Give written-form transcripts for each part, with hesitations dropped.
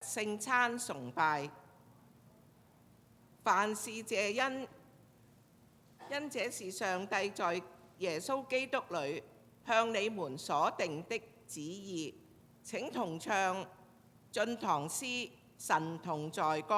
聖餐崇拜。凡事謝恩，因這是上帝在耶穌基督裏向你們所定的旨意。請同唱進堂詩《神同在歌》。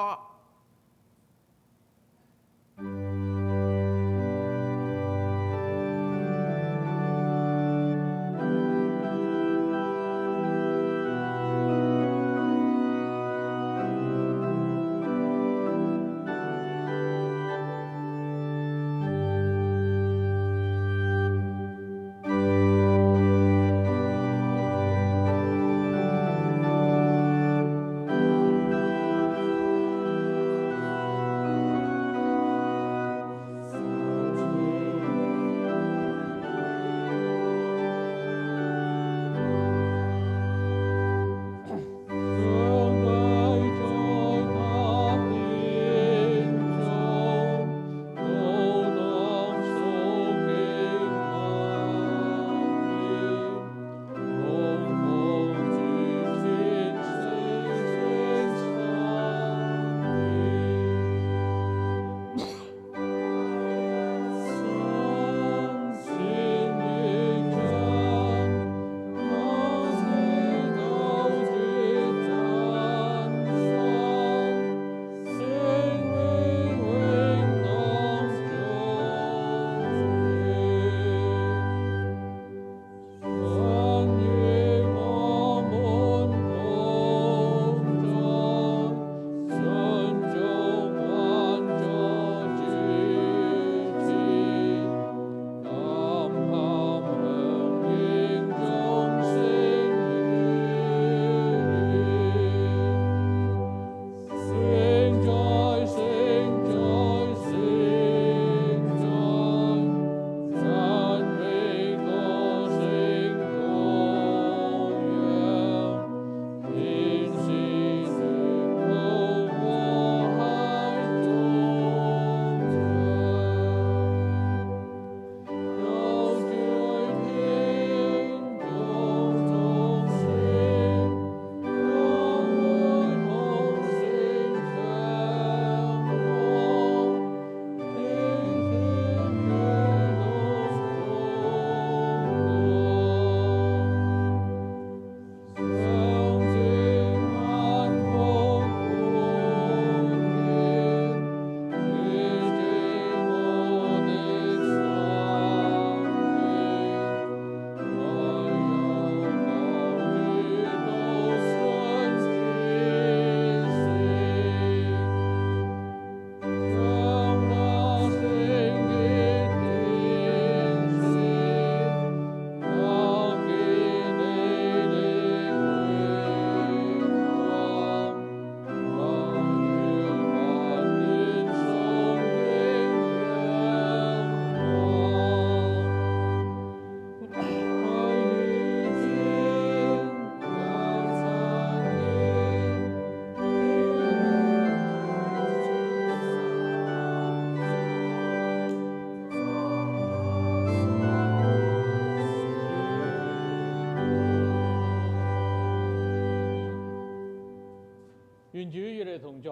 願主與你同在。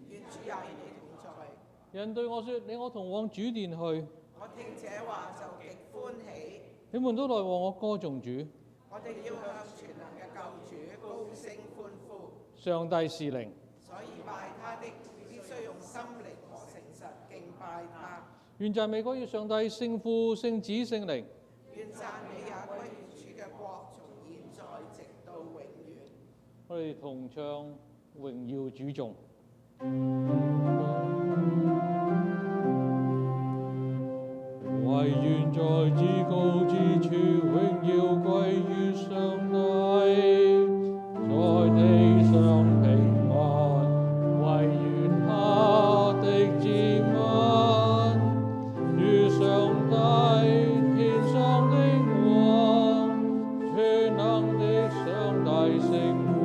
願主也與你同在。人對我說：你我同往主殿去。我聽這話就極歡喜。你們都來和我歌頌主。我哋要向全能嘅救主高聲歡呼。上帝是靈，所以拜他的必須用心靈和誠實敬拜他。願讚美歸於上帝、聖父、聖子、聖靈。願讚美也歸於主嘅國，從現在直到永遠。我哋同唱榮耀主頌。唯願在至高之處，榮耀歸於上帝，在地上平安，唯願他的子民與上帝天上的王，全能的上帝聖父，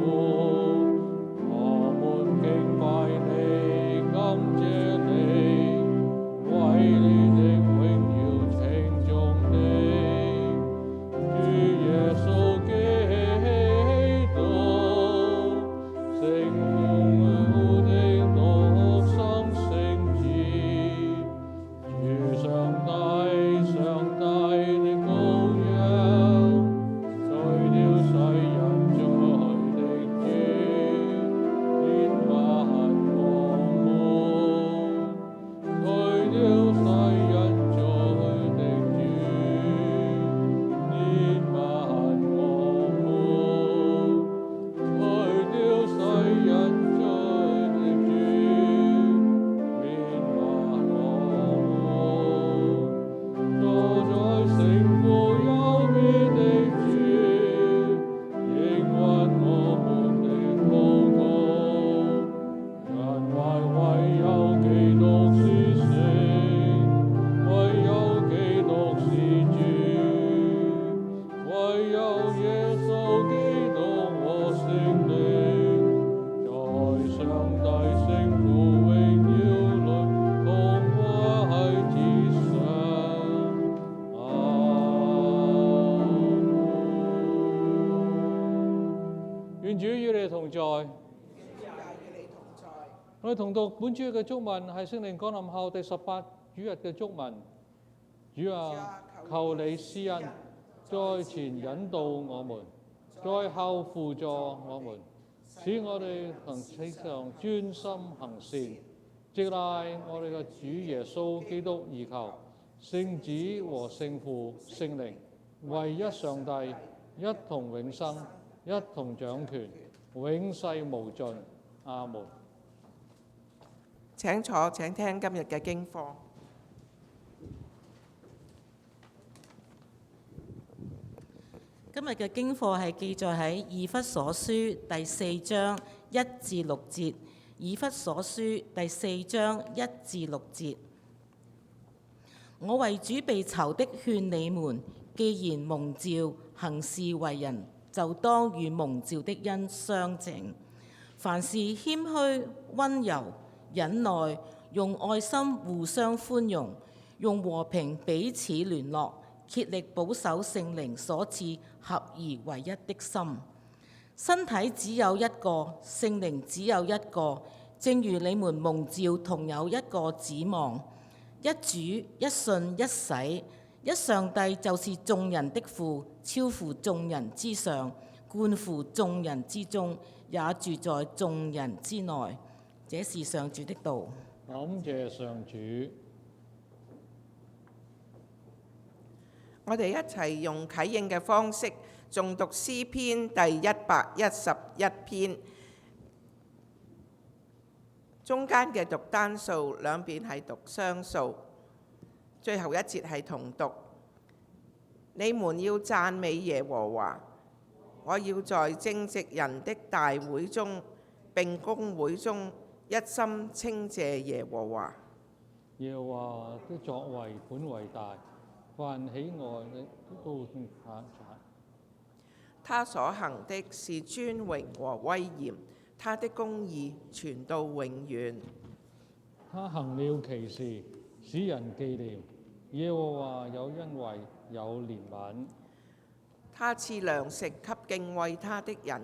我們敬拜你，感謝你，為你的榮耀稱頌你。我哋同讀本主日嘅祝文係聖靈降臨後第18主日嘅祝文。主啊，求你施恩，在前引導我們，在後輔助我們，使我哋行事上專心行善，直賴我哋嘅主耶穌基督而求。聖子和聖父、聖靈，唯一上帝，一同永生，一同掌權，永世無盡。阿門。請坐，請聽今日嘅經課。今日嘅經課係記載喺以弗所書第4章1至6節。以弗所書第4章1至6節。我為主被囚的勸你們，既然蒙召行事為人，就當與蒙召的恩相稱。凡事謙虛、温柔、忍耐，用愛心互相寬容，用和平彼此聯絡，竭力保守聖靈所賜合而為一的心。身體只有一個，聖靈只有一個，正如你們蒙召同有一個指望。一主、一信、一洗，一上帝就是眾人的父，超乎眾人之上，貫乎眾人之中，也住在眾人之內。這是上主的道。感謝上主。我哋一齊用啟應嘅方式誦讀詩篇第111篇，中間嘅讀單數，兩邊係讀雙數，最後一節係同讀。你們要讚美耶和華，我要在正直人的大會中並公會中一心稱謝耶和華。耶和華的作為本為大，凡喜愛的都稱讚。他所行的是尊榮和威嚴，他的公義傳到永遠。他行了奇事，使人紀念。耶和華有恩惠，有憐憫。他賜糧食給敬畏他的人，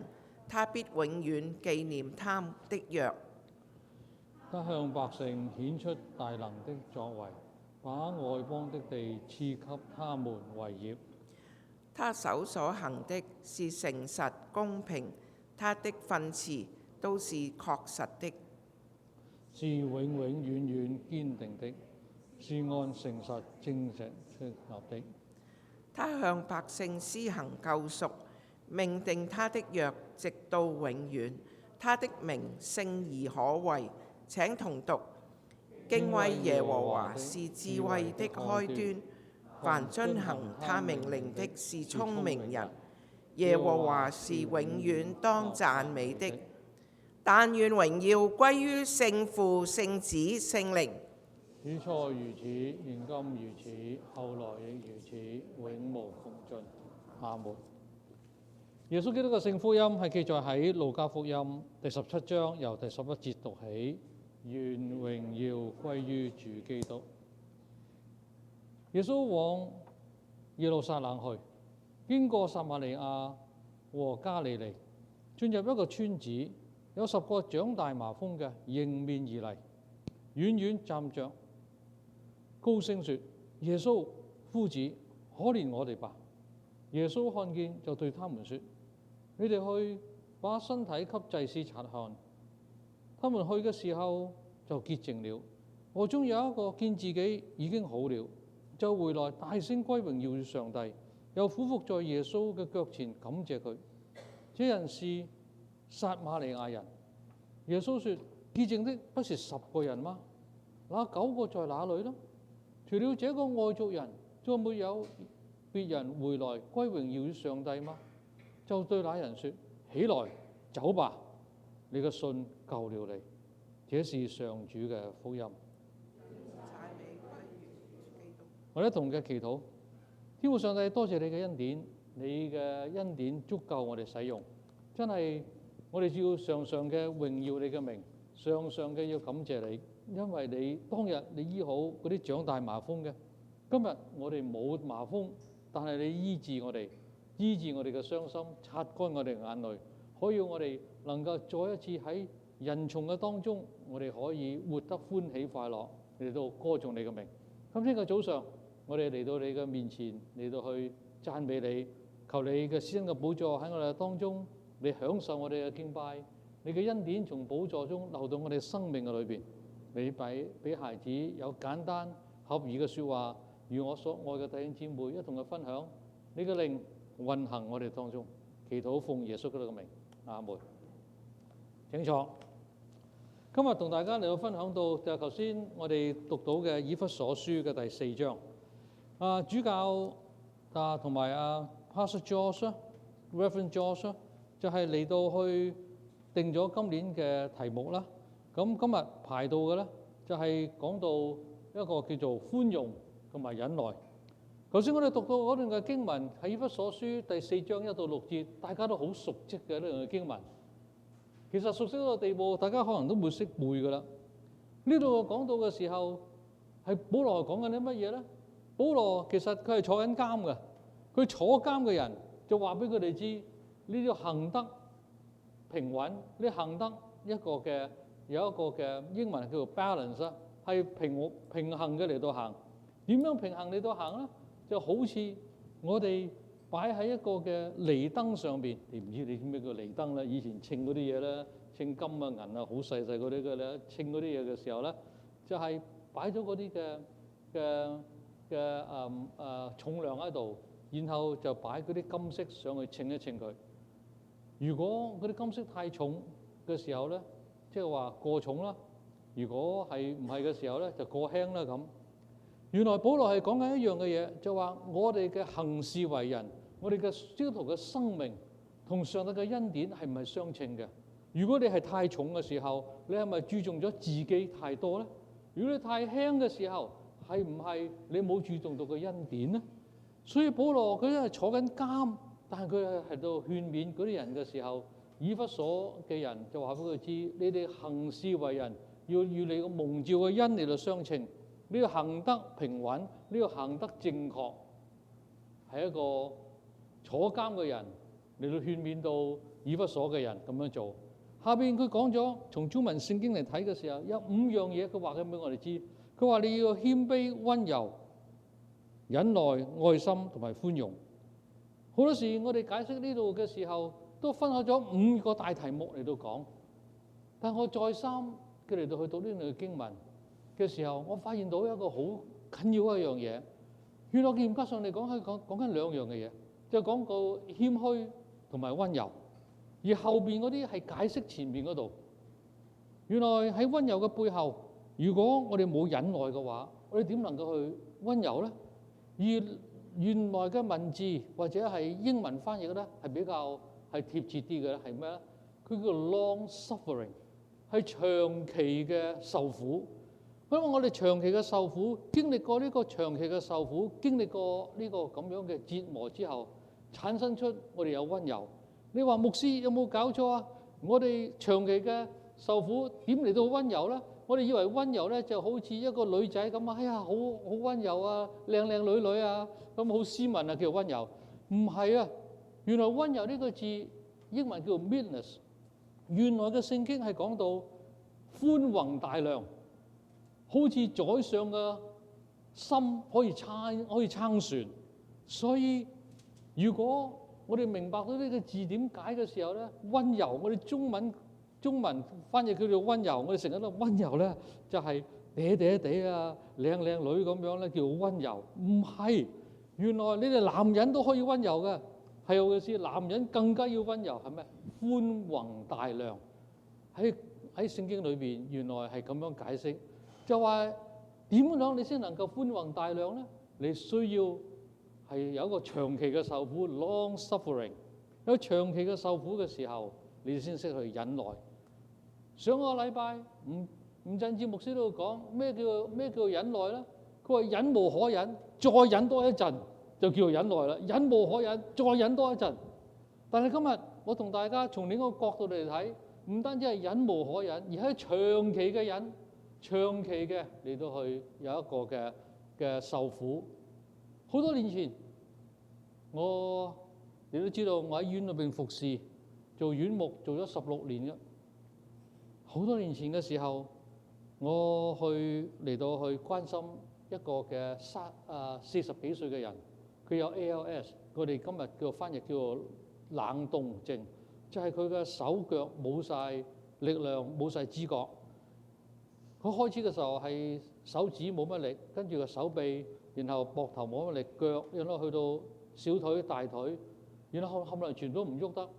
他必永遠紀念他的約。他向百姓顯出大能的作為，把外邦的地賜給他們為業。他手所行的是誠實公平，他的訓詞都是確實的，是永永遠遠堅定的，是按誠實正直設立的。他向百姓施行救贖，命定他的約直到永遠。他的名聖而可畏。請同讀：敬畏耶和華是智慧的開端，凡遵行他命令的是聰明人。耶和華是永遠當讚美的。但願榮耀歸於聖父、聖子、聖靈。起初如此，現今如此，後來亦如此，永無窮盡。阿門。耶穌基督嘅聖福音係記載喺路加福音第17章，由第11節讀起。願榮耀歸於主基督。耶穌往耶路撒冷去，經過撒瑪利亞和加利利，進入一個村子，有10個長大麻風嘅迎面而嚟，遠遠站着，高聲說：耶穌夫子，可憐我哋吧！耶穌看見就對他們說：你哋去把身體給祭司察看。他們去嘅時候就潔淨了。我中有一個見自己已經好了，就回來大聲歸榮耀上帝，又俯伏在耶穌嘅腳前感謝佢。這人是撒瑪利亞人。耶穌說：潔淨的不是10個人嗎？那9個在哪裏呢？除了這個外族人，再沒有別人回來歸榮耀於上帝嗎？就對那人說：起來，走吧。你嘅信救了你。這是上主嘅福音。我哋一同嘅祈禱，天父上帝，多謝你嘅恩典，你嘅恩典足夠我哋使用。真係我哋要常常嘅榮耀你嘅名，常常嘅要感謝你，因為你當日你醫好嗰啲長大麻風嘅。今日我哋冇麻風，但係你醫治我哋，醫治我哋嘅傷心，擦乾我哋嘅眼淚，可以我哋能夠再一次喺人從嘅當中，我哋可以活得歡喜快樂，嚟到歌頌你嘅名。今天嘅早上，我哋嚟到你嘅面前，嚟到去讚美你，求你嘅施恩嘅寶座喺我哋當中，你享受我哋嘅敬拜，你嘅恩典從寶座中流到我哋生命嘅裏邊。你俾孩子有簡單合宜嘅説話，與我所愛嘅弟兄姊妹一同去分享。你嘅靈運行我哋當中，祈禱奉耶穌基督嘅名，阿門。請坐。今日同大家嚟到分享到就係頭先我哋讀到嘅以弗所書嘅第4章。主教同埋Pastor George、Reverend George 就係嚟到去定咗今年嘅題目啦。咁今日排到嘅咧就係講到一個叫做寬容同埋忍耐。頭先我哋讀到嗰段嘅經文喺以弗所書第4章1到6節，大家都好熟悉嘅呢段嘅經文。其實熟悉到個地步，大家可能都會識背噶啦。呢度講到嘅時候，係保羅講緊啲乜嘢咧？保羅其實佢係坐緊監嘅，佢坐監嘅人就話俾佢哋知，你要行得平穩，你行得有一個嘅英文叫做 balance， 係平衡嘅嚟到行。點樣平衡嚟到行咧？就好似我哋擺喺一個嘅離燈上邊，你唔知你咩叫離燈咧？以前稱嗰啲嘢咧，稱金啊銀啊，好細細嗰啲嘅咧，稱嗰啲嘢嘅時候咧，就係擺咗嗰啲嘅重量喺度，然後就擺嗰啲金色上去稱一稱佢。如果嗰啲金色太重嘅時候咧，即係話過重啦；如果係唔係嘅時候咧，就過輕啦咁。原來保羅係講緊一樣嘅嘢，就話我哋嘅行事為人，我哋嘅基督徒嘅生命同上帝嘅恩典係唔係相稱嘅？如果你係太重嘅時候，你係咪注重咗自己太多咧？如果你太輕嘅時候，係唔係你冇注重到個恩典咧？所以保羅佢係坐緊監，但係佢係度勸勉嗰啲人嘅時候，以弗所嘅人就話俾佢知：你哋行事為人要與你個蒙召嘅恩嚟到相稱。你要行得平穩，你要行得正確，係一個坐監嘅人嚟到勸勉到以弗所嘅人咁樣做。下邊佢講咗，從中文聖經嚟睇嘅時候，有5樣嘢佢話緊俾我哋知。佢話你要謙卑、溫柔、忍耐、愛心同埋寬容。好多時我哋解釋呢度嘅時候，都分開咗5個大題目嚟到講。但我再三佢嚟到去讀呢度嘅經文嘅時候，我發現到一個好緊要一樣嘢。原來嚴格上嚟講係講緊2樣嘅嘢，就講到謙虛同埋溫柔，而後邊嗰啲係解釋前面嗰度。原來喺溫柔嘅背後，如果我哋冇忍耐嘅話，我哋點能夠去溫柔咧？而原來嘅文字或者係英文翻譯嘅咧，係比較係貼切啲嘅咧，係咩咧？佢叫 long suffering， 係長期嘅受苦。因為我哋長期嘅受苦，經歷過呢個長期嘅受苦，經歷過呢個咁樣嘅折磨之後，產生出我哋有溫柔。你話牧師有冇搞錯啊？我哋長期嘅受苦點嚟到溫柔咧？我哋以為溫柔咧就好似一個女仔咁啊，哎呀好溫柔啊，靚靚女女啊，咁好斯文啊，叫溫柔。唔係啊，原來溫柔呢個字英文叫 meekness， 原來嘅聖經係講到寬宏大量。好似宰相嘅心可以撐船，所以如果我哋明白到呢個字點解嘅時候咧，溫柔我哋中文翻譯叫做溫柔，我哋成日都溫柔咧就係嗲嗲地啊，靚靚女咁樣咧叫溫柔。唔係，原來你哋男人都可以溫柔嘅，係有嘅事，男人更加要溫柔，係咩？寬宏大量喺聖經裏邊原來係咁樣解釋。就話點樣你先能夠寬宏大量咧？你需要係有一個長期嘅受苦 （long suffering）。有長期嘅受苦嘅時候，你先識去忍耐。上個禮拜吳振志牧師都講咩叫忍耐咧？佢話忍無可忍，再忍多一陣就叫做忍耐啦。忍無可忍，再忍多一陣。但係今日我同大家從另一個角度嚟睇，唔單止係忍無可忍，而係長期嘅忍。長期嘅嚟到去有一個嘅受苦。好多年前，你都知道我喺院裏邊服侍，做院牧做咗16年嘅。好多年前嘅時候，我嚟到去關心一個嘅40幾歲嘅人，佢有 ALS， 我哋今日叫翻譯叫做冷凍症，就係佢嘅手腳冇晒力量，冇晒知覺。佢開始嘅時候係手指冇乜力，跟住個手臂，然後膊頭冇乜力，腳，然後去到小腿、大腿，然後冚唪唥全都唔喐得。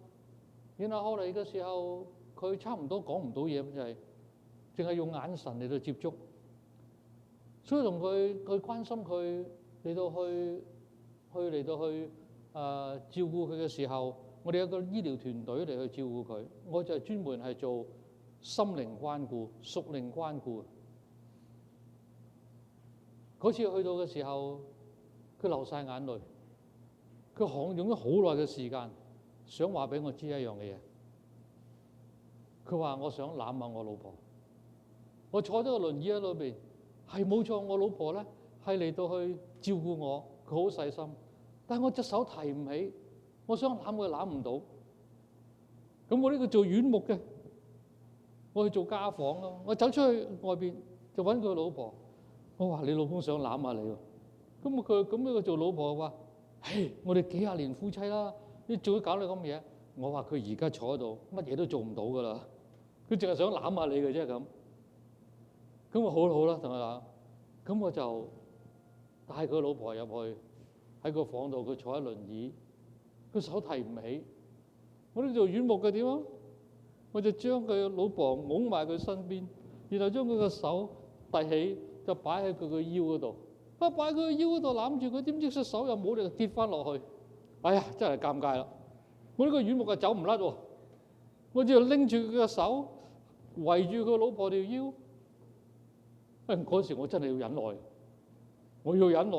然後後嚟嘅時候，佢差唔多講唔到嘢，就係淨係用眼神嚟到接觸。所以同佢關心佢嚟到去照顧佢嘅時候，我哋有個醫療團隊嚟去照顧佢。我就係專門係做心靈關顧、屬靈關顧。嗰次去到嘅時候，佢流晒眼淚，佢用咗好耐嘅時間，想話俾我知一樣嘅嘢。佢話：我想攬下我老婆。我坐咗個輪椅喺裏邊，係冇錯，我老婆咧係嚟到去照顧我，佢好細心。但係我隻手提唔起，我想攬佢攬唔到。咁我呢個做院牧嘅，我去做家訪咯。我走出去外邊就揾佢老婆，我話：你老公想攬下你喎。咁呢個做老婆話：嘿，我哋幾廿年夫妻啦，你做乜搞你咁嘢？我話佢而家坐喺度，乜嘢都做唔到噶啦，佢淨係想攬下你嘅啫咁。咁我好啦，同佢攬。咁我就帶佢老婆入去喺個房度，佢坐喺輪椅，佢手提唔起。我呢做院牧嘅點啊？我就將佢老婆擁埋佢身邊，然後將佢個手遞起，就擺喺佢個腰嗰度。擺佢個腰嗰度攬住佢，點知隻手又冇力跌翻落去。哎呀，真係尷尬啦！我呢個院牧就走唔甩喎，我就拎住佢個手，圍住佢老婆條腰。嗰時我真係要忍耐，我要忍耐，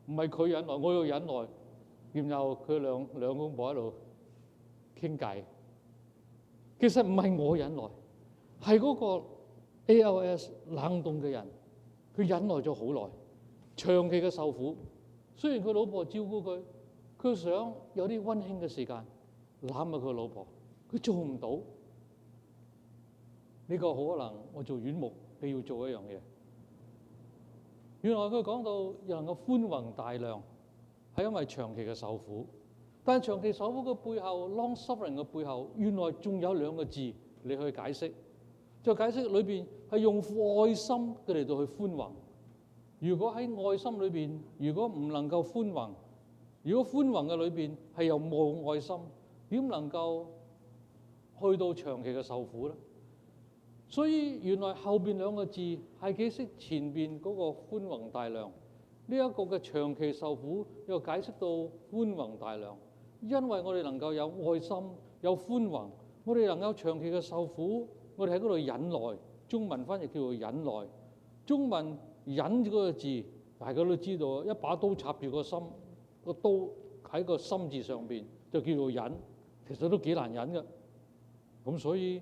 唔係佢忍耐，我要忍耐。然後佢兩公婆喺度傾偈。其實唔係我忍耐，係嗰個 ALS 冷凍嘅人，佢忍耐咗好耐，長期嘅受苦。雖然佢老婆照顧佢，佢想有啲溫馨嘅時間攬下佢老婆，佢做唔到。呢個好可能我做院牧，你要做一樣嘢。原來佢講到又能夠寬宏大量，係因為長期嘅受苦。但係長期受苦嘅背後 ，long suffering 嘅背後，原來仲有兩個字你去解釋。就解釋裏邊係用愛心嘅嚟到去寬宏。如果喺愛心裏邊，如果唔能夠寬宏，如果寬宏嘅裏邊係又冇愛心，點能夠去到長期嘅受苦咧？所以原來後邊兩個字係解釋前邊嗰個寬宏大量。呢一個嘅長期受苦又解釋到寬宏大量，因為我哋能夠有愛心、有寬宏，我哋能夠長期嘅受苦，我哋喺嗰度忍耐。中文翻譯叫做忍耐。中文忍嗰個字，大家都知道，一把刀插住個心，個刀喺個心字上邊就叫做忍，其實都幾難忍嘅。咁所以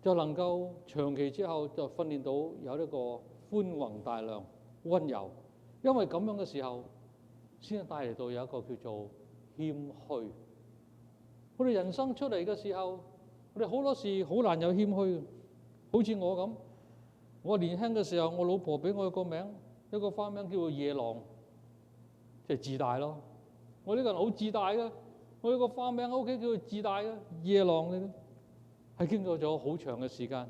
就能夠長期之後就訓練到有一個寬宏大量、溫柔。因為咁樣嘅時候，先帶嚟到有一個叫做謙虛。我哋人生出嚟嘅時候，我哋好多時好難有謙虛嘅。好似我咁，我年輕嘅時候，我老婆俾我一個名，一個花名叫做夜郎，即係自大咯。我呢個人好自大嘅，我有個花名喺屋企叫做自大嘅夜郎嚟嘅。係經過咗好長嘅時間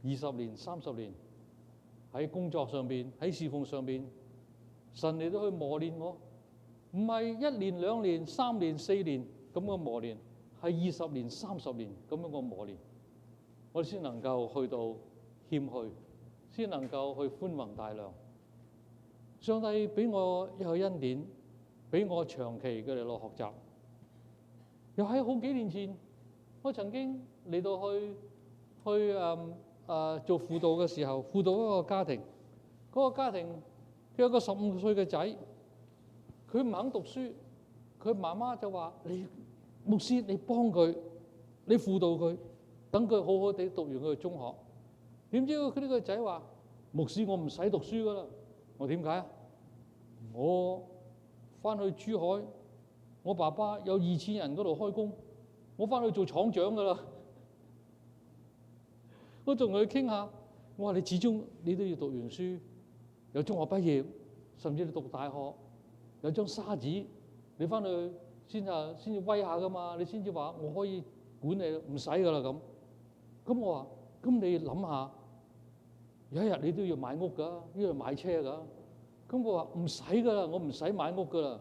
，20年、30年，喺工作上邊，喺侍奉上邊，神嚟到去磨練我，唔係1年、2年、3年、4年咁嘅磨練，係20年、30年咁樣嘅磨練，我哋先能夠去到謙虛，先能夠去寬宏大量。上帝俾我一個恩典，俾我長期嘅嚟到學習。又喺好幾年前，我曾經嚟到去做輔導嘅時候，輔導一個家庭，嗰個家庭佢有個15歲嘅仔，佢唔肯讀書，佢媽媽就話：你牧師，你幫佢，你輔導佢，等佢好好地讀完佢嘅中學。點知佢呢個仔話：牧師，我唔使讀書噶啦。我點解啊？我翻去珠海，我爸爸有2000人嗰度開工，我翻去做廠長噶啦。我仲同佢傾下，我話你始終你都要讀完書，有中學畢業，甚至你讀大學，有張沙紙，你翻去先至威下噶嘛，你先至話我可以管你，唔使噶啦咁。咁我話，咁你諗下，有一日你都要買屋噶，都要買車噶。咁我話唔使噶啦，我唔使買屋噶啦。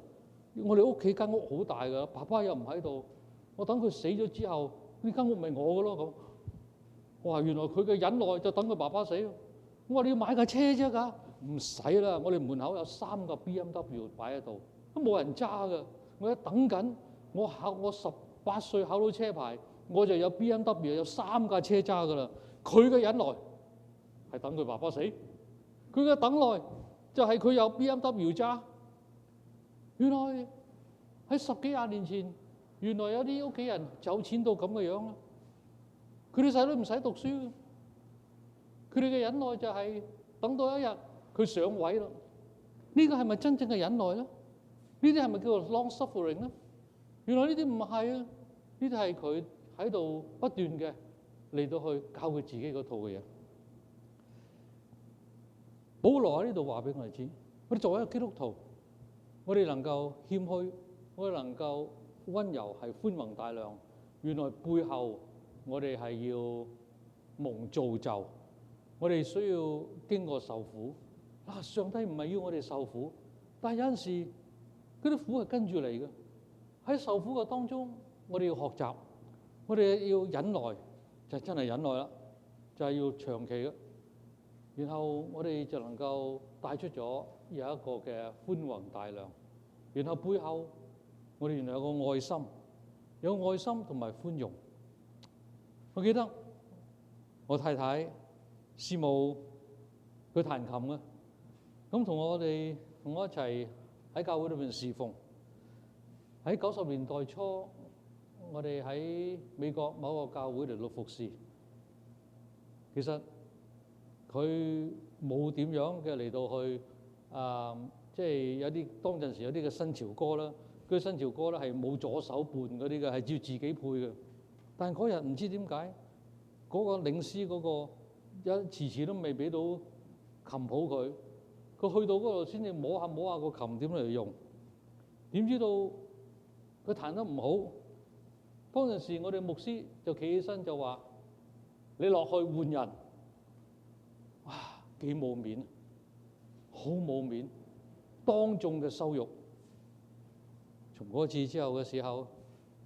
我哋屋企間屋好大噶，爸爸又唔喺度，我等佢死咗之後，呢間屋咪我噶咯咁。我話原來佢嘅忍耐就等佢爸爸死。我話你要買架車啫㗎，唔使啦，我哋門口有3個 BMW 擺喺度，都冇人揸㗎。我一等緊，我18歲考到車牌，我就有 BMW 有3架車揸㗎啦。佢嘅忍耐係等佢爸爸死，佢嘅等耐就係佢有 BMW 揸。原來喺10幾20年前，原來有啲屋企人有錢到咁嘅樣啦。佢哋細佬唔使讀書，佢哋嘅忍耐就係等到一日佢上位咯。呢個係咪真正嘅忍耐咧？呢啲係咪叫做 long suffering 咧？原來呢啲唔係啊，呢啲係佢喺度不斷嘅嚟到去教佢自己嗰套嘅嘢。保羅喺呢度話俾我哋知，我哋作為一個基督徒，我哋能夠謙虛，我哋能夠溫柔，係寬宏大量。原來背後我哋係要蒙造就，我哋需要經過受苦。上帝唔係要我哋受苦，但係有陣時嗰啲苦係跟住嚟嘅。喺受苦嘅當中，我哋要學習，我哋要忍耐，就真係忍耐啦，就係要長期嘅。然後我哋就能夠帶出咗有一個嘅寬宏大量。然後背後我哋原來有個愛心，有愛心同埋寬容。我記得我太太師母佢彈琴嘅，咁同我一齊喺教會裏邊侍奉。喺90年代初，我哋喺美國某個教會嚟到服侍。其實佢冇點樣嘅嚟到去即係有啲當陣時有啲嘅新潮歌啦。嗰啲新潮歌咧係冇左手伴嗰啲嘅，係要自己配嘅。但嗰日唔知點解，嗰個領詩嗰個遲遲都未俾到琴譜佢，佢去到嗰度先至摸下個琴點嚟用。點知道佢彈得唔好，當陣時我哋牧師就企起身就話：你落去換人。哇！幾冇面，好冇面，當眾嘅羞辱。從嗰次之後嘅時候，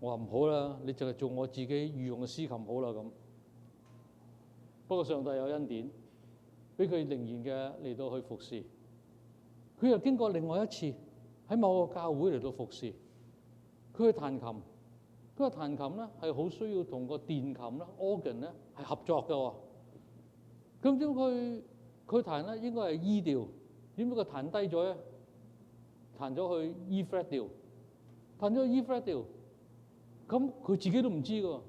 我話唔好啦，你就係做我自己御用嘅司琴好啦咁。不過上帝有恩典，俾佢仍然嘅嚟到去服侍。佢又經過另外一次喺某個教會嚟到服侍，佢去彈琴。佢個彈琴咧係好需要同個電琴啦 organ 咧係合作嘅喎。咁點佢彈咧應該係 E 調，點解佢彈低咗咧？彈咗去 E flat 調。彈咗 E flat 調，咁佢自己都唔知㗎。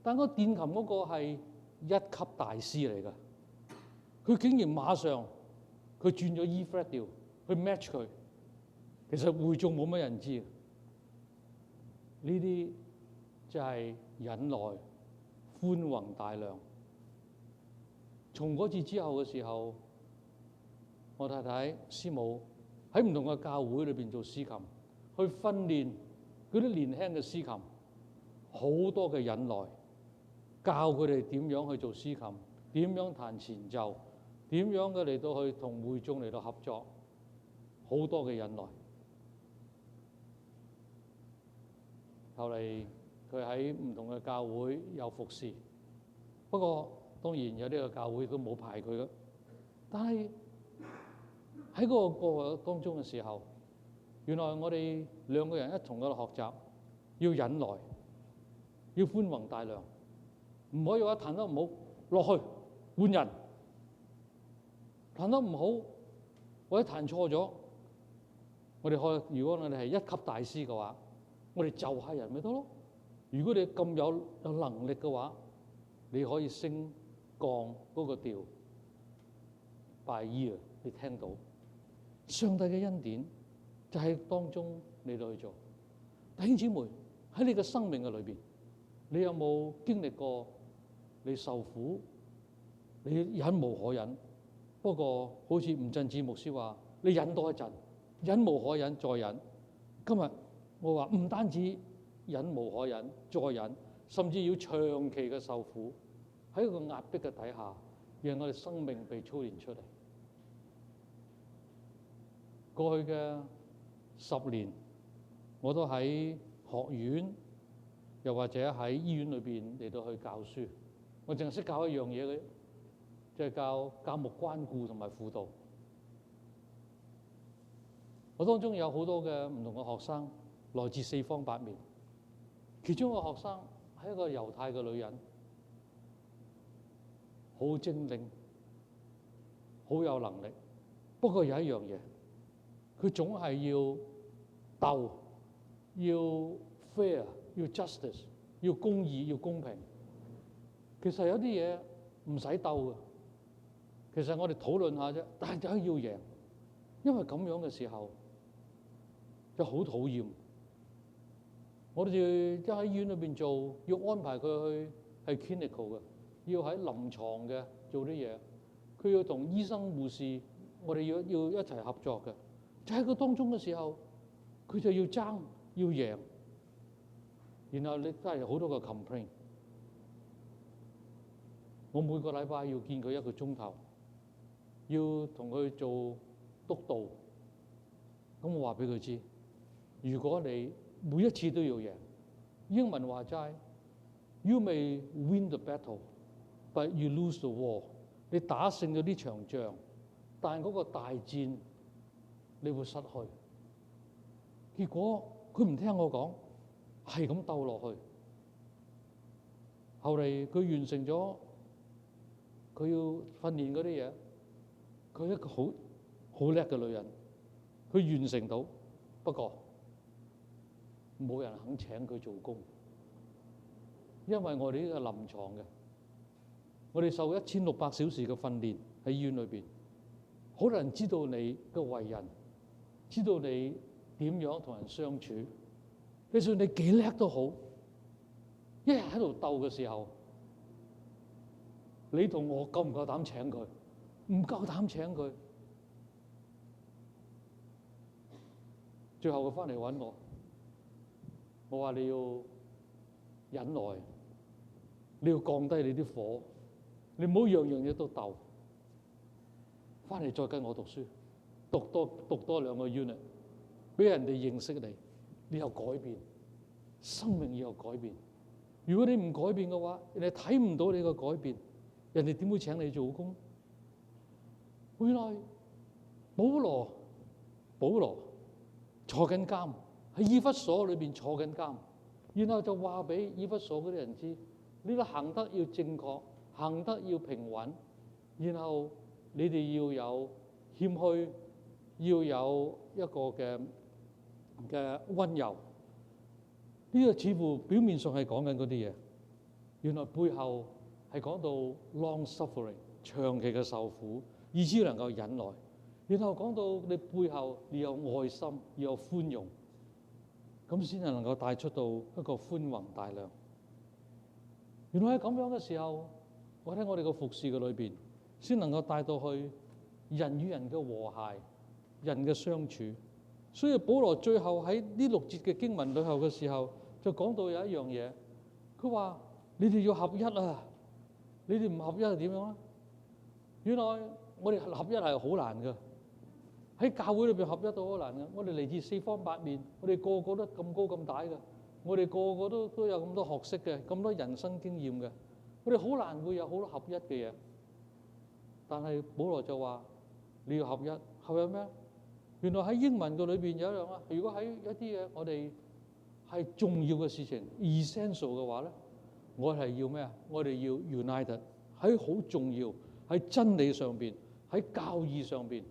但嗰電琴嗰個係1級大師嚟㗎，佢竟然馬上佢轉咗 E flat 調去 match 佢。其實會眾冇乜人知，呢啲就係忍耐、寬宏大量。從嗰次之後嘅時候，我太太師母喺唔同嘅教會裏邊做司琴，去訓練嗰啲年輕嘅司琴，好多嘅忍耐，教佢哋點樣去做司琴，點樣彈前奏，點樣嘅嚟到去同會眾嚟到合作，好多嘅忍耐。後嚟佢喺唔同嘅教會有服侍，不過當然有呢個教會都冇排佢嘅。但係喺嗰個過程當中嘅時候，原來我哋兩個人一同喺度學習，要忍耐，要寬宏大量，唔可以話彈得唔好落去換人，彈得唔好或者彈錯咗，我哋如果我哋係1級大師嘅話，我哋就下人咪得咯。如果你咁有能力嘅話，你可以升降嗰個調 by ear， 你聽到上帝嘅恩典就喺當中你都去做。弟兄姊妹，喺你嘅生命嘅裏邊，你有冇經歷過你受苦你忍無可忍。不過好似吳振志牧師話，你忍多一陣，忍無可忍再忍。今日我話唔單止忍無可忍再忍，甚至要長期嘅受苦，喺一個壓迫嘅底下，讓我哋生命被操練出嚟。過去嘅10年，我都喺學院，又或者喺醫院裏邊嚟到去教書。我淨係識教一樣嘢嘅，即係教牧關顧同埋輔導。我當中有好多嘅唔同嘅學生，來自四方八面。其中一個學生係一個猶太嘅女人，好精靈，好有能力。不過有一樣嘢，佢總係要鬥，要 fair， 要 justice， 要公義，要公平。其實有啲嘢唔使鬥嘅，其實我哋討論下啫，但係就係要贏，因為咁樣嘅時候就好討厭。我哋就喺醫院裏邊做，要安排佢去係 clinical 嘅，要喺臨床嘅做啲嘢，佢要同醫生護士，我哋要一齊合作嘅。就喺個當中嘅時候，佢就要爭要贏，然後你都係好多個 complain。我每個禮拜要見佢1個鐘頭，要同佢做督導。咁我話俾佢知，如果你每一次都要贏，英文話齋 ，You may win the battle, but you lose the war。你打勝咗呢場仗，但係嗰個大戰你會失去。結果佢唔聽我講，係咁鬥落去。後嚟佢完成咗。佢要訓練嗰啲嘢，佢係一個好叻嘅女人，佢完成到。不過冇人肯請佢做工，因為我哋呢個臨床嘅，我哋受1600小時嘅訓練喺醫院裏邊，好多人知道你嘅為人，知道你點樣同人相處。就算你幾叻都好，一日喺度鬥嘅時候，你同我夠唔夠膽請佢？唔夠膽請佢。最後佢翻嚟揾我，我話你要忍耐，你要降低你啲火，你唔好樣樣嘢都鬥。翻嚟再跟我讀書，讀多2個 unit， 俾人哋認識你，你有改變，生命要有改變。如果你唔改變嘅話，人哋睇唔到你嘅改變。人哋點會請你做工？原來保羅坐緊監，喺以弗所裏邊坐緊監，然後就話俾以弗所嗰啲人知：你哋行得要正確，行得要平穩，然後你哋要有謙虛，要有一個嘅溫柔。呢個似乎表面上係講緊嗰啲嘢，原來背後係講到 long suffering， 長期嘅受苦，以至能夠忍耐。然後講到你背後你有愛心，要有寬容，咁先係能夠帶出到一個寬宏大量。原來喺咁樣嘅時候，我喺我哋嘅服侍嘅裏邊，先能夠帶到去人與人嘅和諧，人嘅相處。所以保羅最後喺呢6節嘅經文裏頭嘅時候，就講到有一樣嘢，佢話你哋要合一啊！你哋唔合一係點樣啊？原來我哋合一係好難㗎，喺教會裏邊合一都好難㗎。我哋嚟自四方八面，我哋個個都咁高咁大㗎，我哋個個都有咁多學識嘅，咁多人生經驗嘅，我哋好難會有好多合一嘅嘢。但係保羅就話你要合一，合一咩？原來喺英文嘅裏邊有一樣啊。如果喺一啲嘢我哋係重要嘅事情 essential 嘅話咧，我係要咩啊？我哋要 united， 喺好重要，喺真理上邊，喺教義上邊，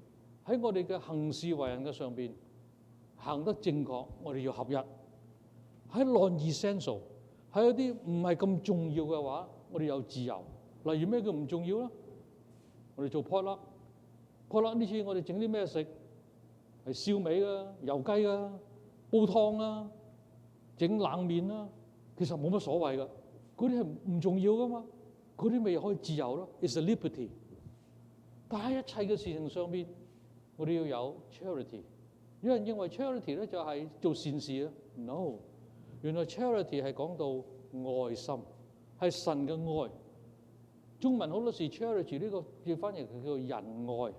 喺我哋嘅行事為人嘅上邊行得正確，我哋要合一。喺 non-essential， 喺一啲唔係咁重要嘅話，我哋有自由。例如咩叫唔重要啦？我哋做 potluck 呢次我哋整啲咩食？係燒味啊、油雞啊、煲湯啊、整冷麵啊，其實冇乜所謂噶。嗰啲係唔重要噶嘛。嗰啲咪可以自由咯。It's a liberty。但係一切嘅事情上邊，我哋要有 charity。有人認為 charity 咧就係做善事啊 ，no。原來 charity 係講到愛心，係神嘅愛。中文好多時 charity 呢個要翻譯叫做仁愛。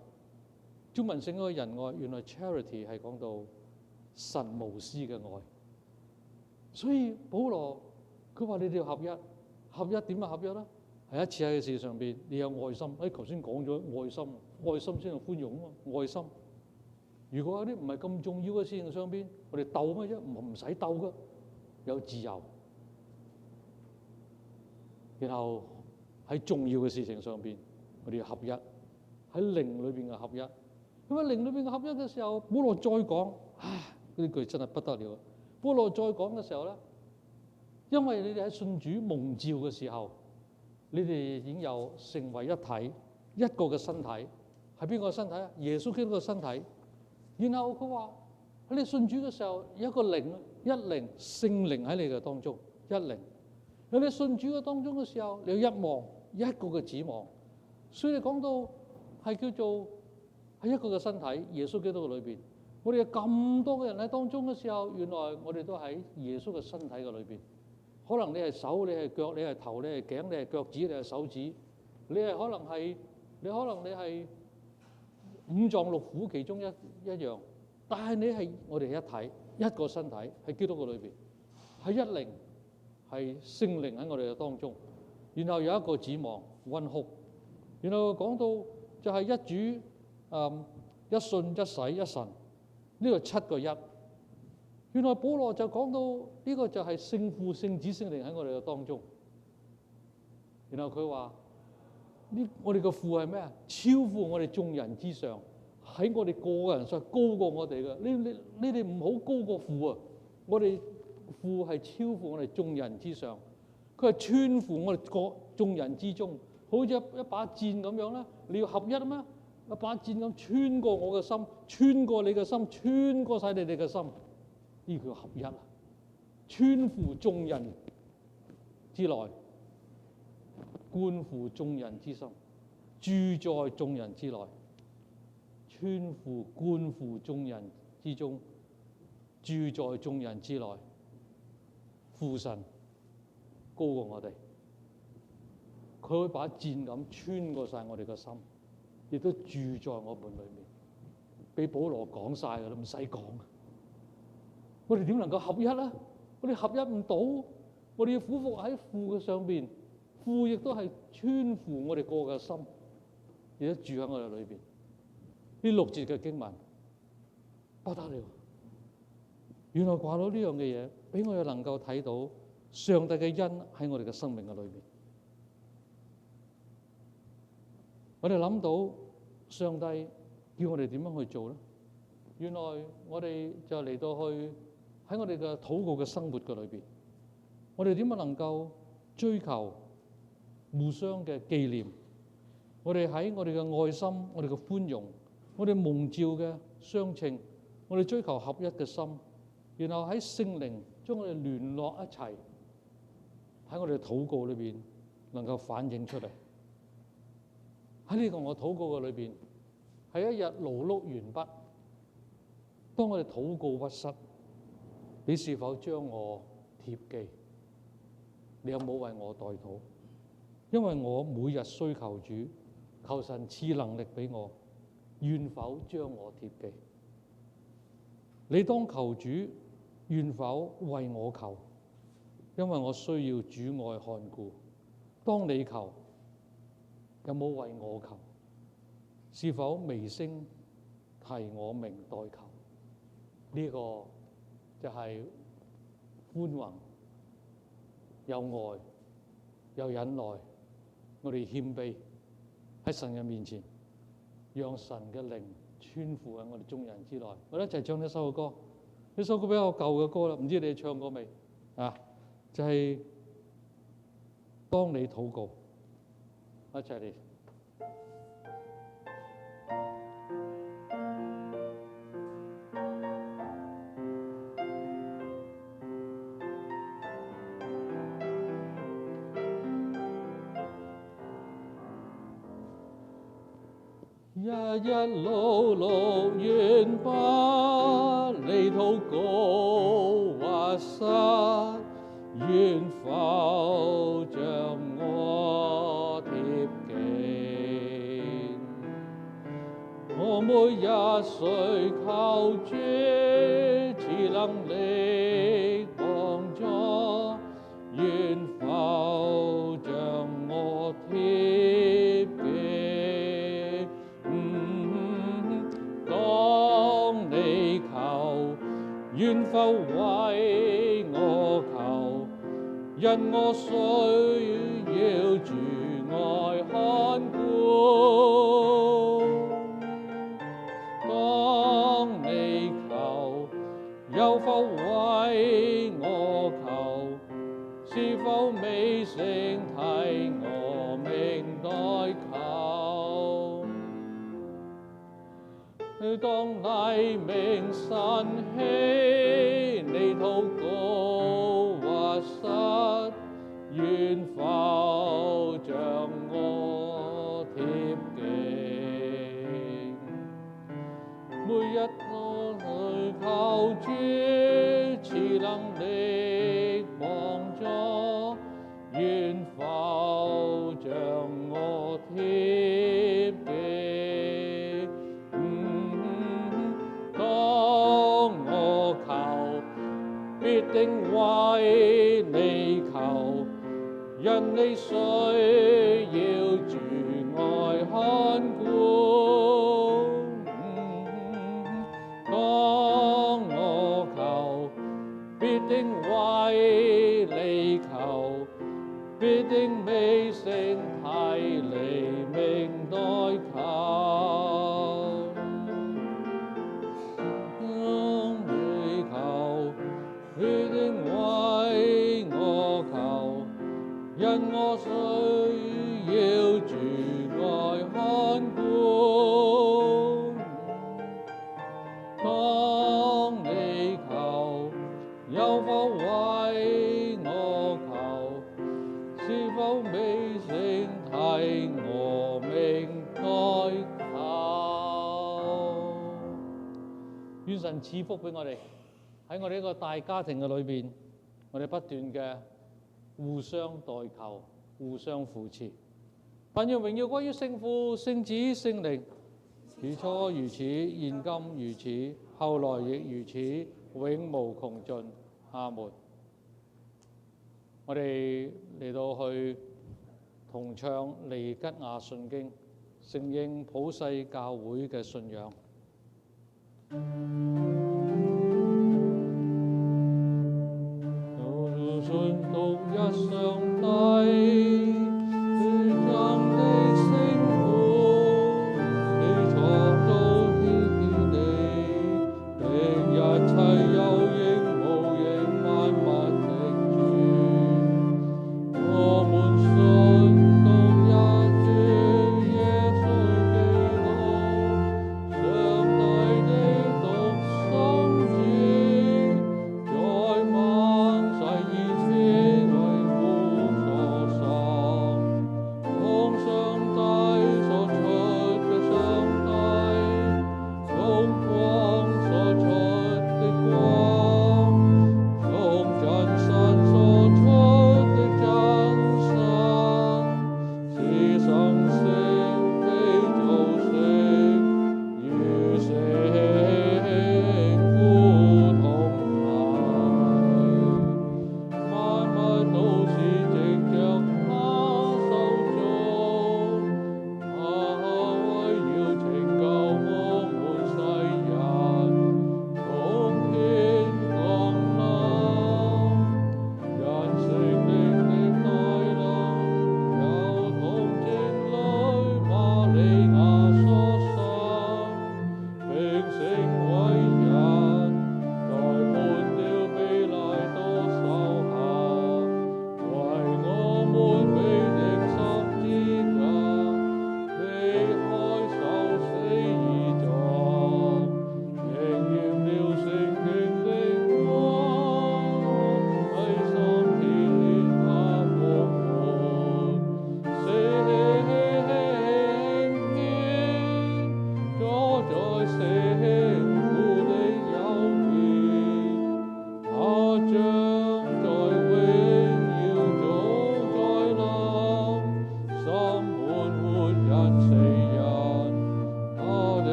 中文聖嗰個仁愛，原來 charity 係講到神無私嘅愛。所以保羅佢話：你哋要合一，合一點啊？合一啦，係一切嘅事上邊，你有愛心。頭先講咗愛心，愛心先係寬容啊嘛，愛心。如果有啲唔係咁重要嘅事情上邊，我哋鬥乜啫？唔使鬥噶，有自由。然後喺重要嘅事情上邊，我哋要合一，喺靈裏邊嘅合一。咁喺靈裏邊嘅合一嘅時候，保羅再講，呢句真係不得了。保羅再講嘅時候咧，因為你哋喺信主蒙召嘅時候，你哋已經有成為一體，一個嘅身體。係邊個身體啊？耶穌基督嘅身體。然後佢話喺你信主嘅時候，有一個靈，一靈聖靈喺你嘅當中，一靈。喺你信主嘅當中嘅時候，你有一望，一個嘅指望。所以你講到係叫做喺一個嘅身體，耶穌基督嘅裏邊。我哋有咁多嘅人喺當中嘅時候，原來我哋都喺耶穌嘅身體嘅裏邊。可能你係手，你係腳，你係頭，你係頸，你係腳趾，你係手指，你係可能你係五臟六腑其中一樣，但係你係我哋一體，一個身體喺基督嘅裏邊，係一靈，係聖靈喺我哋嘅當中。然後有一個指望 one hope， 然後講到就係一主、一信、一洗、一神，呢個七個一。原來保羅就講到呢個就係聖父、聖子、聖靈喺我哋嘅當中。然後佢話我哋嘅父係咩啊？超乎我哋眾人之上，喺我哋個人上高過我哋嘅。你哋唔好高過父啊！我哋父係超乎我哋眾人之上，佢係穿乎我哋各眾人之中，好似一把箭咁樣啦。你要合一啊嘛！一把箭咁穿過我嘅心，穿過你嘅心，穿過晒你哋嘅心，呢叫合一啊！穿乎眾人之內，觀乎眾人之心，住在眾人之內，穿乎觀乎眾人之中，住在眾人之內。父神高過我哋，佢會把箭咁穿過晒我哋嘅心，亦都住在我們裏面。俾保羅講晒㗎啦，唔使講。我哋點能夠合一咧？我哋合一唔到，我哋要俯伏喺父嘅上邊。父亦都係穿乎我哋個嘅心，亦都住喺我哋裏邊。呢6節嘅經文不得了，原來掛到呢樣嘅嘢，俾我哋能夠睇到上帝嘅恩喺我哋嘅生命嘅裏邊。我哋諗到上帝叫我哋點樣去做咧？原來我哋就嚟到去喺我哋嘅禱告嘅生活嘅裏邊，我哋點樣能夠追求互相嘅紀念？我哋喺我哋嘅愛心、我哋嘅寬容、我哋蒙召嘅相稱，我哋追求合一嘅心，然後喺聖靈將我哋聯絡一齊，喺我哋嘅禱告裏邊能夠反映出嚟。喺呢個我禱告嘅裏邊，係一日勞碌完畢，當我哋禱告屈膝，你是否將我貼記？你有冇為我代禱？因為我每日需求主，求神賜能力俾我，願否將我貼記？你當求主，願否為我求？因為我需要主愛看顧。當你求，有冇為我求？是否微聲提我名代求？呢、這個就係寬宏、有愛、有忍耐。我哋謙卑喺神嘅面前，讓神嘅靈穿附喺我哋眾人之內。我哋一齊唱呢首歌，呢首歌比較舊嘅歌啦，唔知你哋唱過未啊？就係、是、當你禱告，一齊嚟。日日勞碌遠不離禱告或失，願否將我貼近？我每日需靠主賜能力幫助，願否將我貼近？當你求，願否為我求？因我需要主愛看顧。當你求，有否為我求？是否未成替我明代求？當黎明晨曦，你禱告或失，願否將我貼近？每日我去靠主賜能力幫助，願否將我貼近？當我求，必定為你求，因你需要主愛看顧。當我求，必定為你求，必定未成替你明代求。當你求，必定為我求，因我需要主愛看顧。當你求，有否為我求？是否未成替我明代求？願神賜福俾我哋，喺我哋呢個大家庭嘅裏邊，我哋不斷嘅互相代求，互相扶持。但願榮耀歸於聖父、聖子、聖靈，起初如此，現今如此，後來亦如此，永無窮盡。阿門。我哋嚟到去同唱尼吉亞信經，承認普世教會嘅信仰。就信獨一上帝，最真的聖父，你創造天地，並一切有形無形萬物的主。我們信獨一主耶穌基督，上帝的獨生子，在萬世以先為父，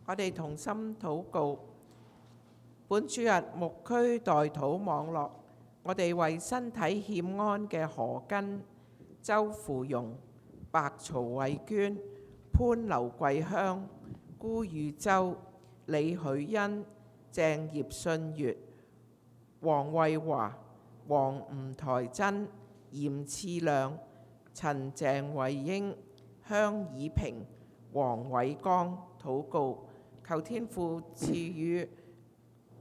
我哋同心禱告。本主日牧區代禱網絡，我哋為身體欠安嘅何根、周芙蓉、白曹慧娟、潘劉桂香、辜宇洲、李許恩、鄭葉信月、黃慧華、黃吳台珍、嚴次亮、陳鄭慧英、香以平、黃偉剛禱告，求天父賜予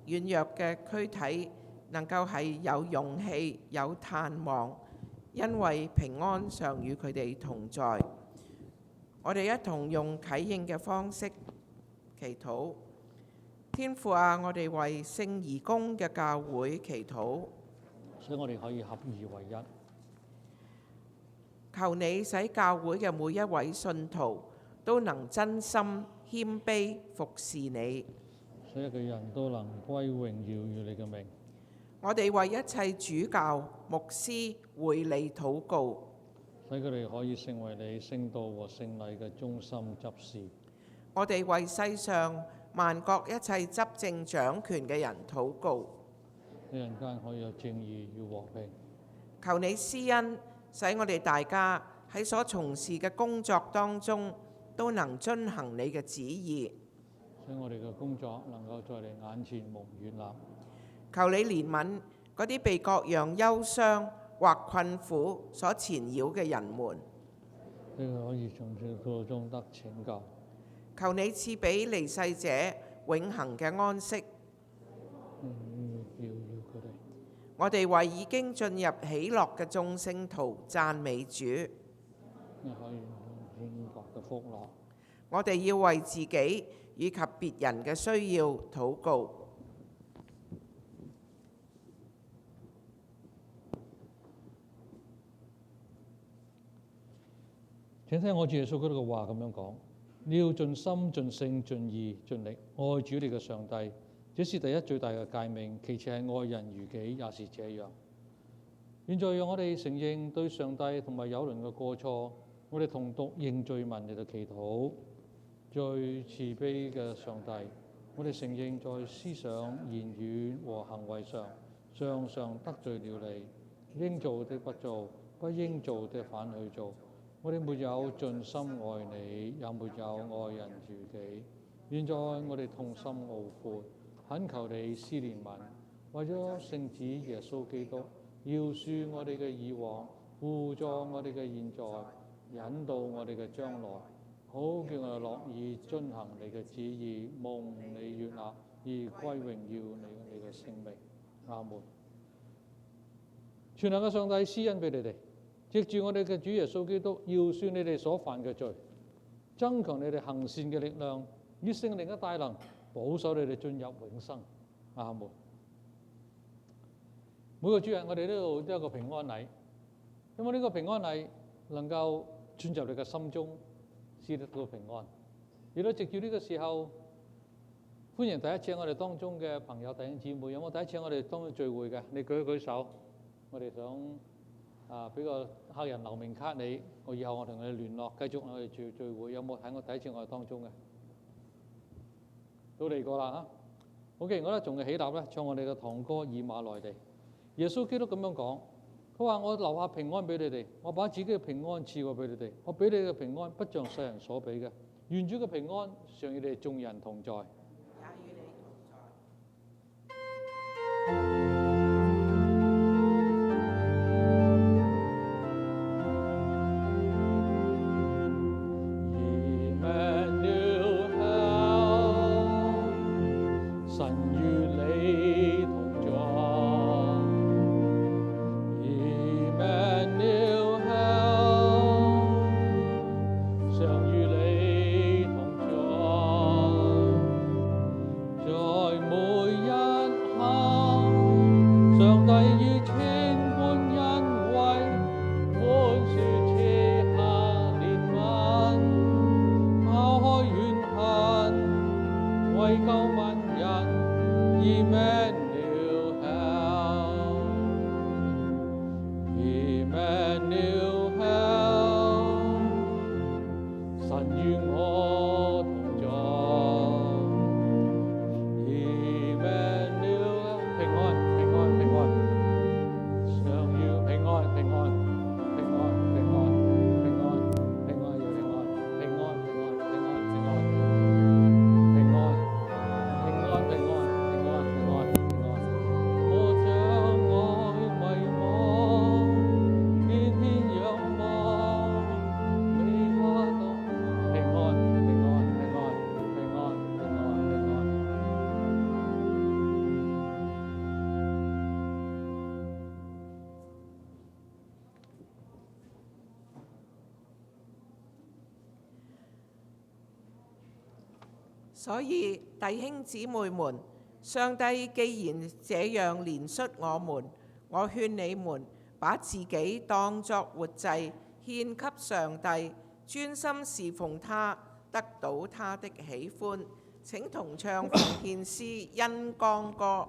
軟弱嘅軀體能夠係有勇氣、有盼望，因為平安常與佢哋同在。我哋一同用啟應嘅方式祈禱。天父啊，我哋為聖義公嘅教會祈禱，所以我哋可以合二為一。求你使教會嘅每一位信徒都能真心謙卑服侍你。所有嘅人都能歸榮耀於你嘅名。我哋為一切主教、牧師、會理禱告，使佢哋可以成為你聖道和聖禮嘅中心執事。我哋為世上萬國一切執政掌權嘅人禱告，使人間可以有正義與和平。求你施恩，使我哋大家喺所從事嘅工作當中都能遵行你嘅旨意。使我哋嘅工作能夠在你眼前蒙悅納。求你憐憫嗰啲被各樣憂傷或困苦所纏繞嘅人們，使佢可以從痛苦中得拯救。求你賜俾離世者永恆嘅安息。佢哋，我哋為已經進入喜樂嘅眾聖徒讚美主。你可以用天國嘅福樂。我哋要為自己以及別人嘅需要禱告。請聽我主耶穌基督嘅話咁樣講：你要盡心、盡性、盡意、盡力愛主你嘅上帝，這是第一最大嘅誡命。其次係愛人如己，也是這樣。現在讓我哋承認對上帝同埋友鄰嘅過錯，我哋同讀認罪文嚟到祈禱。最慈悲嘅上帝，我哋承認在思想、言語和行為上，常常得罪了你，應做的不做，不應做的反去做。我哋沒有盡心愛你，也沒有愛人如己。現在我哋痛心懊悔，懇求你施憐憫，為咗聖子耶穌基督，饒恕我哋嘅以往，輔助我哋嘅現在，引導我哋嘅將來，好叫我哋樂意遵行你嘅旨意，蒙你悅納，而歸榮耀你嘅聖名。阿門。全能嘅上帝施恩俾你哋，藉住我哋嘅主耶穌基督，饒恕你哋所犯嘅罪，增強你哋行善嘅力量，以聖靈嘅大能保守你哋進入永生。阿門。每個主日我哋都有一個平安禮，因為呢個平安禮能夠進入你嘅心中，使得到平安。亦都藉住呢個時候，歡迎第一次我哋當中嘅朋友弟兄姊妹，有冇第一次我哋當中聚會嘅？你舉一舉手，我哋想俾個客人留名卡你，我以後我同你聯絡，繼續我哋聚會。有冇睇我第一次我哋當中嘅？都嚟過啦嚇。好嘅，我咧仲係起立咧，唱我哋嘅堂歌《以馬內利》。耶穌基督咁樣講，佢話：我留下平安俾你哋，我把自己嘅平安賜過俾你哋，我俾你嘅平安不像世人所俾嘅。願主嘅平安常與你哋眾人同在。也與你同在。神與你同在。常與你同在。所以弟兄姊妹們，上帝既然這樣憐恤我們，我勸你們把自己當作活祭獻給上帝，專心侍奉他，得到他的喜歡。請同唱奉獻詩《恩光歌》。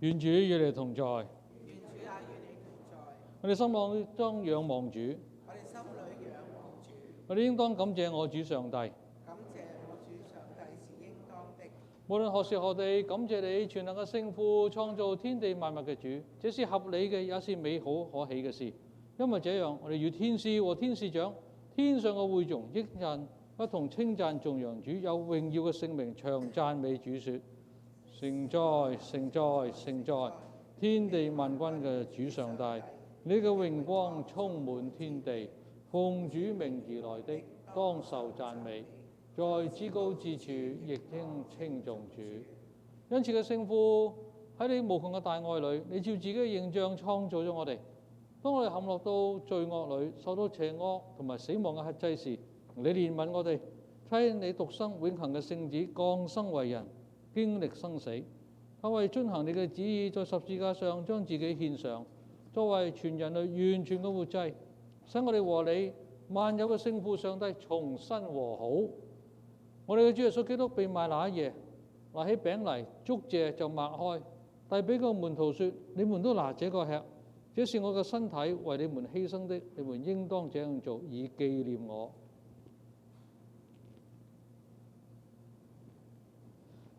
願主與你同在，願主也與你同在。我哋心內當仰望主，我哋心裏仰望主，我哋應當感謝我主上帝。感謝我主上帝是應當的。無論何時何地，感謝你全能嘅聖父，創造天地萬物嘅主，這是合理嘅，也是美好可喜嘅事。因為這樣，我哋與天使和天使長、天上嘅會眾益人一同稱讚頌揚主有榮耀嘅聖名，長讚美主說：聖哉，聖哉，聖哉！天地萬軍嘅主上帝，你嘅榮光充滿天地，奉主名而來的，當受讚美。在至高之處，亦應稱頌主。因此嘅聖父喺你無窮嘅大愛裏，你照自己嘅形象創造咗我哋。當我哋陷落到罪惡裏，受到邪惡同埋死亡嘅轄制時，你憐憫我哋，差你獨生永恆嘅聖子降生為人，經歷生死，他為遵行你嘅旨意，在十字架上將自己獻上，作為全人類完全嘅活祭，使我哋和你萬有嘅聖父上帝重新和好。我哋嘅主耶穌基督被賣那一夜，拿起餅嚟，祝謝就擘開，遞俾個門徒說：你們都拿這個吃，這是我嘅身體，為你們犧牲的，你們應當這樣做，以紀念我。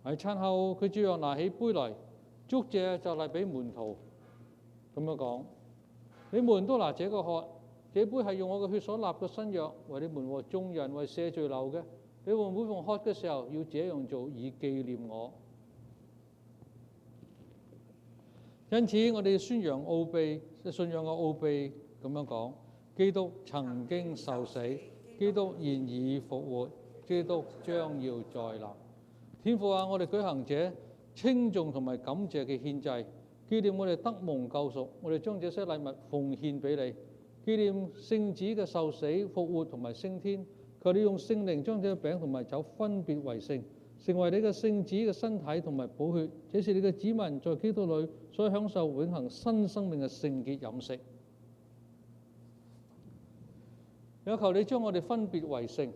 喺餐後，佢照樣拿起杯嚟，祝謝就嚟俾門徒，咁樣講：你們都拿這個喝，這杯係用我嘅血所立嘅新約，為你們和眾人為赦罪流嘅。你們每逢喝嘅時候，要這樣做，以紀念我。因此，我哋宣揚奧秘，信仰嘅奧秘咁樣講：基督曾經受死，基督現已復活，基督將要再臨。天父啊，我哋舉行者稱頌同埋感謝嘅獻祭，紀念我哋得蒙救贖，我哋將這些禮物奉獻俾你，紀念聖子嘅受死、復活同埋升天。求你用聖靈將這餅同埋酒分別為聖，成為你嘅聖子嘅身體同埋寶血，這是你嘅子民在基督裏所享受永恆新生命嘅聖潔飲食。有求你將我哋分別為聖，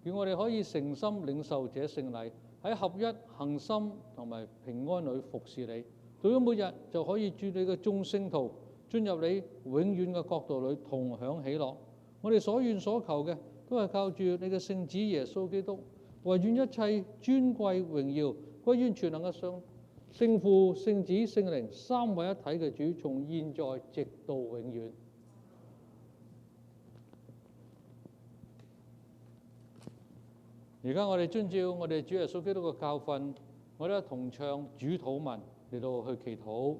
叫我哋可以誠心領受這聖禮，喺合一、恒心同埋平安裏服侍你。到咗末日就可以住你嘅眾聖徒，進入你永遠嘅國度裏同享喜樂。我哋所願所求嘅都係靠住你嘅聖子耶穌基督，唯願一切尊貴榮耀歸於全能嘅上聖父、聖子、聖靈三位一體嘅主，從現在直到永遠。而家我哋遵照我哋主耶穌基督嘅教訓，我哋同唱主禱文嚟到去祈禱。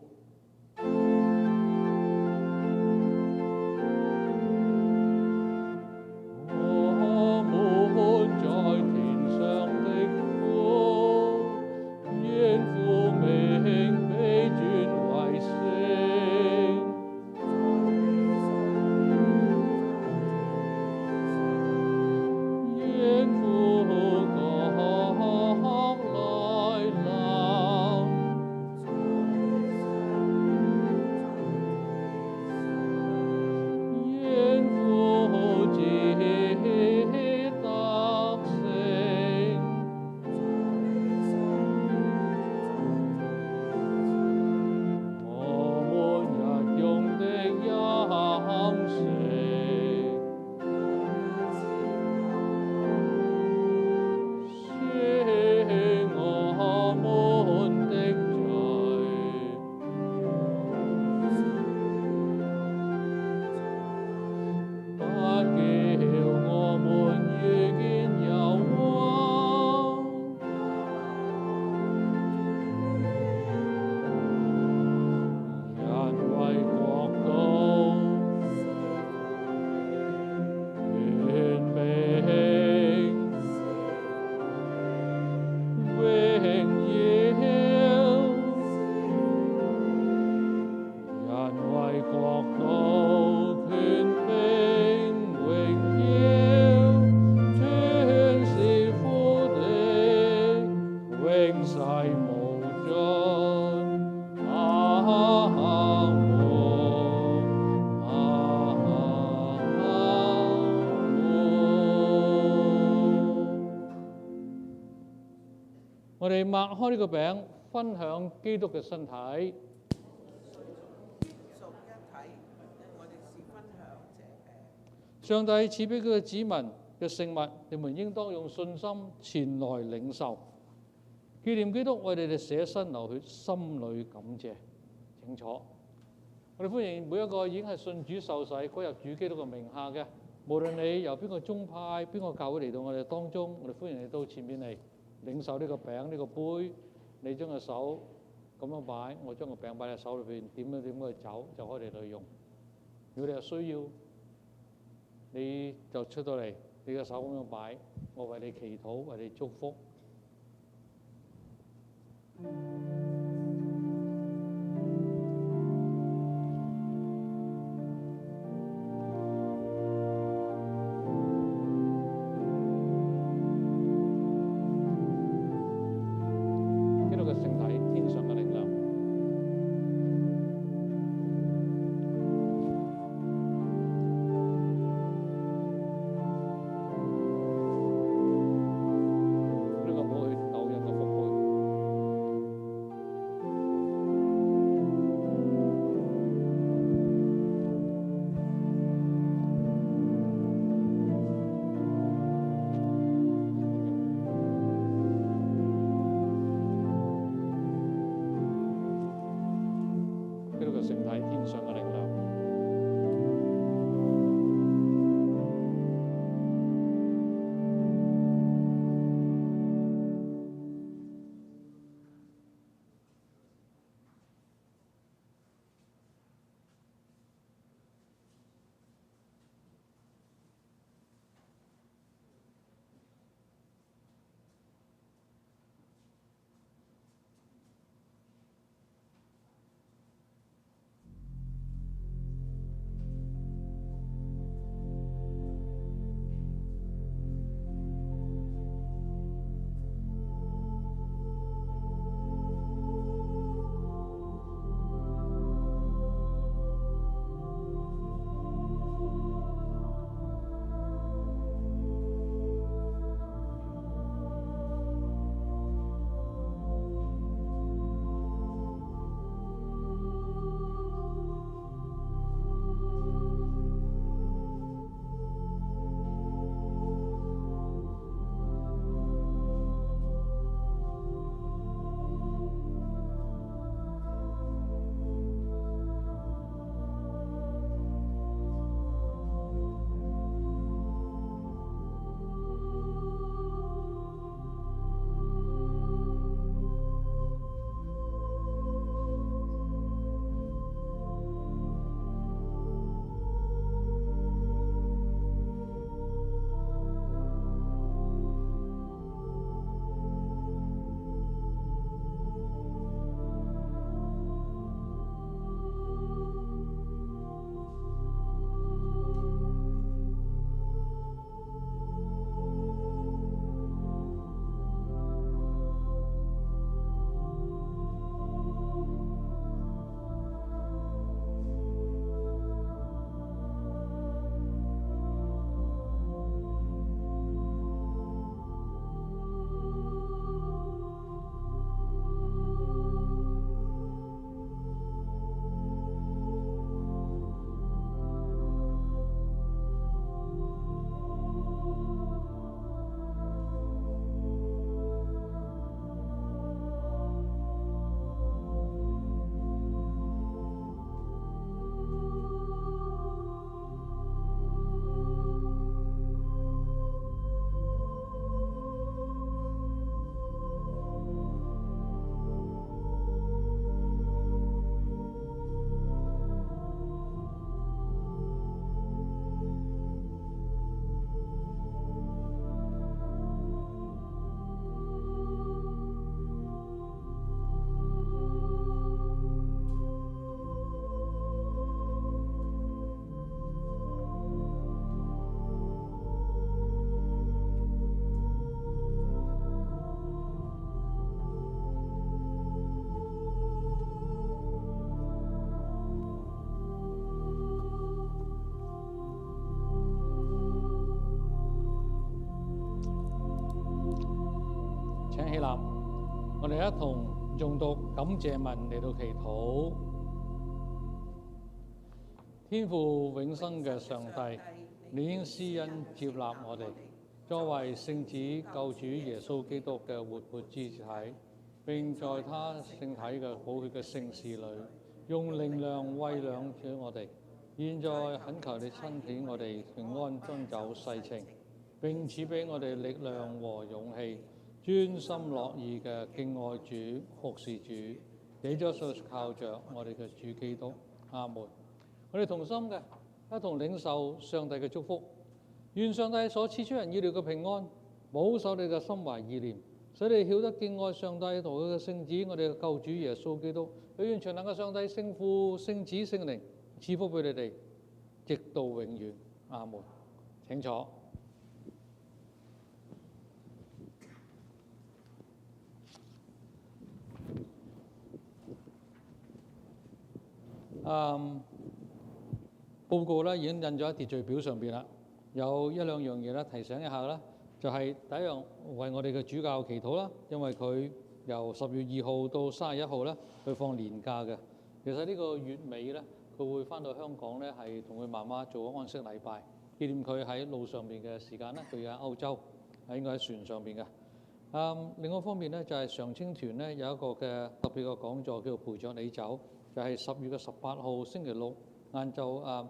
我哋擘開呢個餅，分享基督嘅身體。屬一體，我哋是分享這餅。上帝賜俾佢嘅子民嘅聖物，你們應當用信心前來領受，紀念基督為你哋捨身流血，心裏感謝。請坐。我哋歡迎每一個已經係信主受洗歸入主基督嘅名下嘅，無論你由邊個宗派、邊個教會嚟到我哋當中，我哋歡迎你到前面嚟領受呢個餅、呢個杯。你將個手咁樣擺，我將個餅擺喺手裏邊，點樣去走就可以嚟用。如果你有需要，你就出到嚟，你個手咁樣擺，我為你祈禱，為你祝福。請起立，我哋一同誦讀感謝文嚟到祈禱。天父永生嘅上帝，你應施恩接納我哋，作為聖子救主耶穌基督嘅活潑肢體，並在他聖體嘅寶血嘅聖事裏，用靈糧餵養咗我哋。現在懇求你親眷我哋平安遵走世情，並賜俾我哋力量和勇氣，專心樂意嘅敬愛主、服侍主，你咗靠着我哋嘅主基督。阿門。我哋同心嘅一同領受上帝嘅祝福，願上帝所賜出人意料嘅平安，保守你嘅心懷意念，使你曉得敬愛上帝同佢嘅聖子，我哋嘅救主耶穌基督。願全能嘅上帝聖父、聖子、聖靈賜福俾你哋，直到永遠。阿門。請坐。報告咧已經印咗喺秩序表上邊啦，有一兩樣嘢咧提醒一下啦，就係第一樣為我哋嘅主教祈禱啦，因為佢由10月2號到31號咧，佢放年假嘅。其實呢個月尾咧，佢會翻到香港咧，係同佢媽媽做安息禮拜，紀念佢喺路上邊嘅時間咧。佢喺歐洲，應該喺船上邊嘅。另外一方面咧，就係常青團咧有一個嘅特別嘅講座，叫做陪着你走，就係10月18號星期六晏晝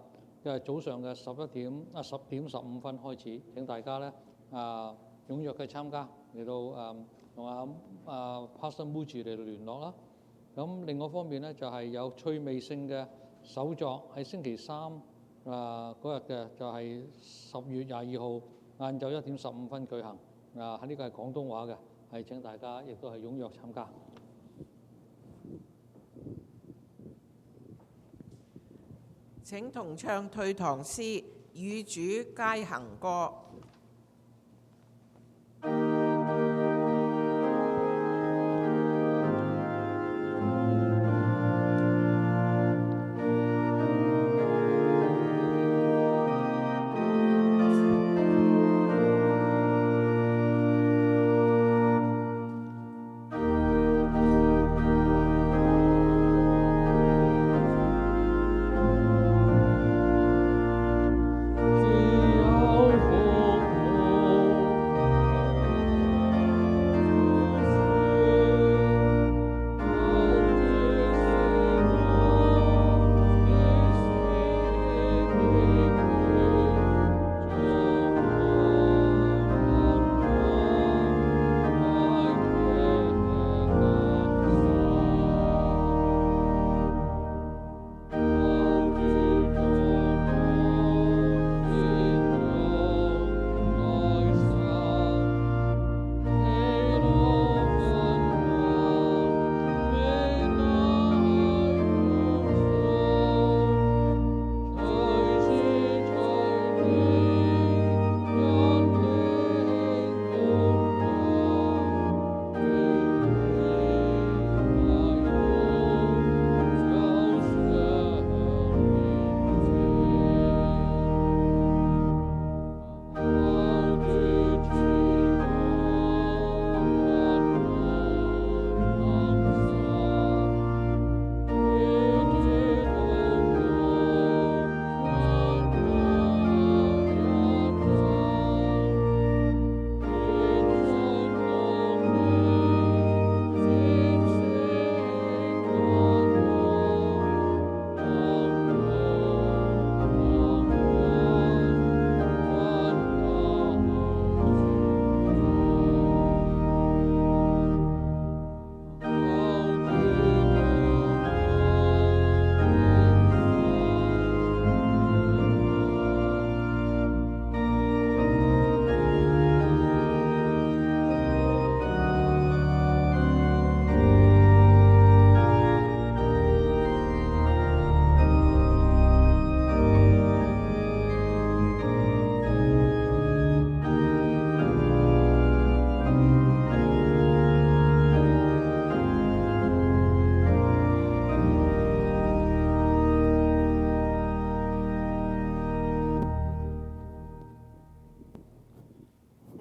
早上嘅10點15分開始。請大家咧踴躍嘅參加，嚟到同Pastor Muji 嚟到聯絡啦。咁另外一方面咧，就係有趣味性嘅手作喺星期三嗰日嘅，就係10月22號晏晝1點15分舉行。喺呢個係廣東話嘅，係請大家亦都係踴躍參加。請同唱退堂詩《與主偕行歌》。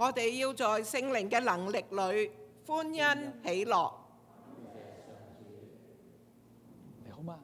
我哋要在聖靈嘅能力裏歡欣喜樂。你好嗎？